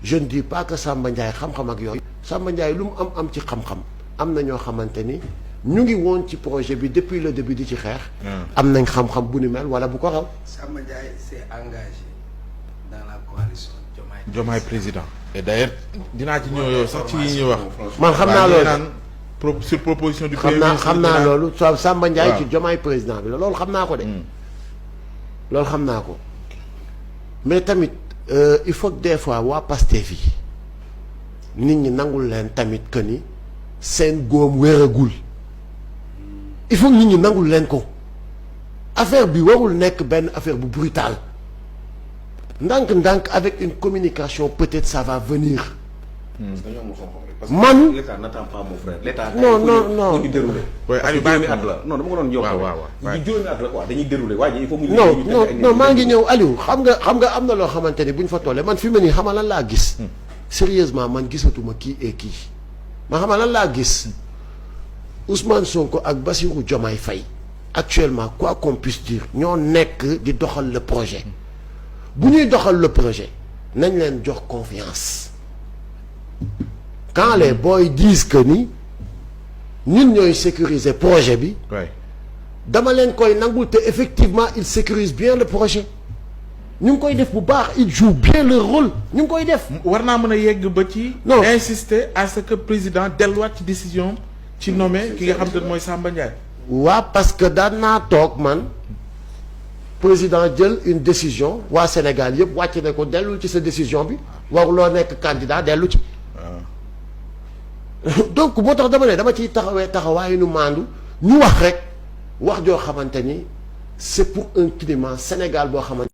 je ne dis pas que Samba Ndiaye xam-xam ak yooyu Samba Ndiaye lu mu am ci xam-xam am na ñoo xamante ni ñu ngi woon ci projet bi depuis le début di ci xeex. am nañ xam-xam bu ni mel wala bu ko raw. Samba Ndiaye s'est engagé dans la coalition Diomaye président. et d'ailleurs dinaa ci ñëw yow sax ci yi ñuy wax. man xam naa loolu sur proposition du premier ministre xam naa loolu Samba Ndiaye ci Diomaye président bi la loolu xam naa ko de. loolu xam naa ko mais tamit il faut que des fois waa Pastef yi nit ñi nangul leen tamit que ni seen góom wéragul il faut que nit ñi nangul leen ko affaire bi warul nekk benn affaire bu brutale ndànk-ndànk avec une communication peut-être ça va venir. man l'État n'attend pas mon frère. l'État non ñu déroulé. oui Aliou juróomi at la non dama ko doon yokk. waaw juróomi at la quoi dañuy déroulé waa ji il faut mu. non maa ngi ñëw Aliou xam nga am na loo xamante ni bu ñu fa tollee man fi mu ne nii xam lan laa gis. sérieusement man gisatuma kii et kii ma xam lan laa gis Ousmane Sonko ak Bassirou Diomaye Faye actuellement quoi qu'on puisse dire ñoo nekk di doxal le projet bu ñuy doxal le projet nañ leen jox confiance. quand les boys disent que ni ñun ñooy sécuriser projet bi. dama leen koy nangul te effectivement ils sécurisent bien le projet ñu ngi koy def bu baax ils jouent bien leur rôle ñu ngi koy def. war naa mën a yegg ba ci. non insister à ce que président delluwaat ci décision ci nommé ki nga xam te ne mooy Samba Ndiaye. waaw parce que daan naa toog man président jël une décision waa Sénégal yëpp wàcc ne ko dellul ci sa décision bi waruloo nekk candidat dellu ci. donc moo tax dama ne dama ciy taxawaayu nu maandu ñu wax rek wax joo xamante ni c'est pour un climat Sénégal boo xamante